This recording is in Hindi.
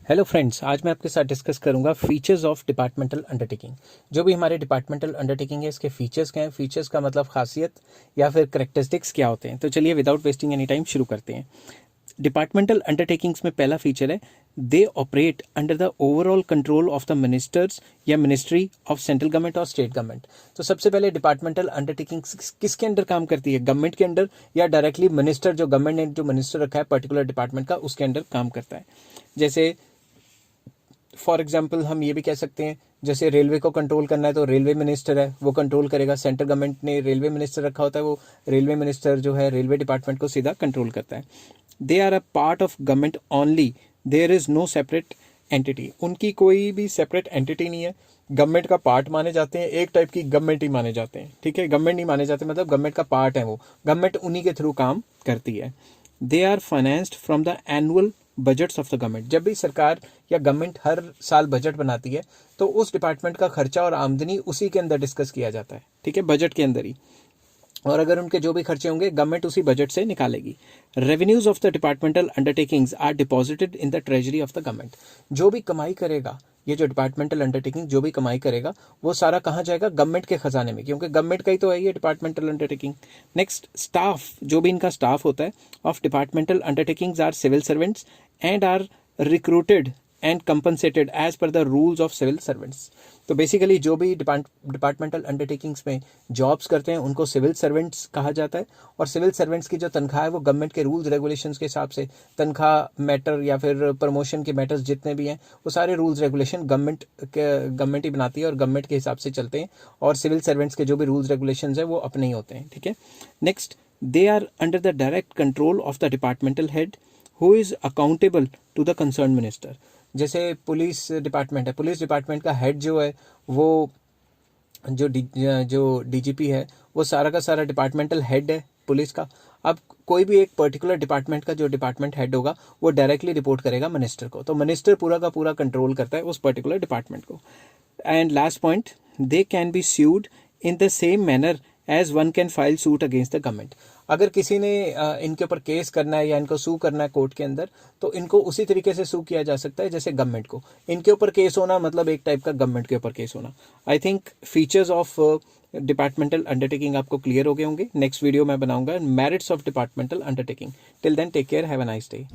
हेलो फ्रेंड्स, आज मैं आपके साथ डिस्कस करूंगा फीचर्स ऑफ डिपार्टमेंटल अंडरटेकिंग। जो भी हमारे डिपार्टमेंटल अंडरटेकिंग है, इसके फीचर्स क्या हैं, फीचर्स का मतलब खासियत या फिर करेक्टरिस्टिक्स क्या होते हैं। तो चलिए विदाउट वेस्टिंग एनी टाइम शुरू करते हैं। डिपार्टमेंटल अंडरटेकिंग्स में पहला फीचर है, they operate under the overall control of the ministers या मिनिस्ट्री ऑफ सेंट्रल गवर्नमेंट और स्टेट गवर्नमेंट। तो सबसे पहले डिपार्टमेंटल अंडरटेकिंग्स किसके अंडर काम करती है, गवर्नमेंट के अंडर या डायरेक्टली मिनिस्टर, जो गवर्नमेंट ने जो मिनिस्टर रखा है पर्टिकुलर डिपार्टमेंट का, उसके अंडर काम करता है। जैसे फॉर एग्जाम्पल हम ये भी कह सकते हैं, जैसे रेलवे को कंट्रोल करना है तो रेलवे मिनिस्टर है, वो कंट्रोल करेगा। सेंट्रल गवर्नमेंट ने रेलवे मिनिस्टर रखा होता है, वो रेलवे मिनिस्टर जो है रेलवे डिपार्टमेंट को सीधा कंट्रोल करता है। They are a part of government only, there is no separate entity. उनकी कोई भी सेपरेट एंटिटी नहीं है, गवर्नमेंट का पार्ट माने जाते हैं, एक टाइप की गवर्नमेंट ही माने जाते हैं। ठीक है, गवर्नमेंट नहीं माने जाते, मतलब गवर्नमेंट का पार्ट है वो, गवर्नमेंट उन्हीं के थ्रू काम करती है। They are financed from the annual budgets of the government. जब भी सरकार या गवर्नमेंट हर साल बजट बनाती है तो उस डिपार्टमेंट का खर्चा और आमदनी उसी के अंदर डिस्कस किया जाता है। ठीक है, बजट के अंदर ही, और अगर उनके जो भी खर्चे होंगे गवर्नमेंट उसी बजट से निकालेगी। Revenues of the departmental undertakings are deposited in the treasury of the government. जो भी कमाई करेगा, ये जो डिपार्टमेंटल अंडरटेकिंग जो भी कमाई करेगा वो सारा कहाँ जाएगा, गवर्नमेंट के खजाने में, क्योंकि गवर्नमेंट का ही तो है ये डिपार्टमेंटल अंडरटेकिंग। नेक्स्ट, स्टाफ, जो भी इनका स्टाफ होता है of departmental undertakings are civil servants and are recruited and compensated as per the rules of civil servants. तो बेसिकली जो भी डिपार्टमेंटल अंडरटेकिंग्स में जॉब्स करते हैं उनको सिविल सर्वेंट्स कहा जाता है, और सिविल सर्वेंट्स की जो तनख्वाह है वो गवर्नमेंट के रूल्स रेगुलेशंस के हिसाब से, तनख्वाह मैटर या फिर प्रमोशन के मैटर्स जितने भी हैं वो सारे रूल्स रेगुलेशन गवर्नमेंट ही बनाती है और गवर्नमेंट के हिसाब से चलते हैं, और सिविल सर्वेंट्स के जो भी रूल्स रेगुलेशंस है वो अपने ही होते हैं। ठीक है, next, they are under the direct control of the departmental head who is accountable to the concern minister. जैसे पुलिस डिपार्टमेंट है, पुलिस डिपार्टमेंट का हेड जो है वो जो डीजीपी है वो सारा का सारा डिपार्टमेंटल हेड है पुलिस का। अब कोई भी एक पर्टिकुलर डिपार्टमेंट का जो डिपार्टमेंट हेड होगा वो डायरेक्टली रिपोर्ट करेगा मिनिस्टर को, तो मिनिस्टर पूरा का पूरा कंट्रोल करता है उस पर्टिकुलर डिपार्टमेंट को। And last point, they can be sued in the same manner as one can file suit against the government. अगर किसी ने इनके ऊपर केस करना है या इनको सू करना है कोर्ट के अंदर, तो इनको उसी तरीके से सू किया जा सकता है जैसे गवर्नमेंट को इनके ऊपर केस होना, मतलब एक टाइप का गवर्नमेंट के ऊपर केस होना। I think features of departmental undertaking आपको क्लियर हो गए होंगे। नेक्स्ट वीडियो मैं बनाऊंगा merits of departmental undertaking. Till then take care, have a nice day.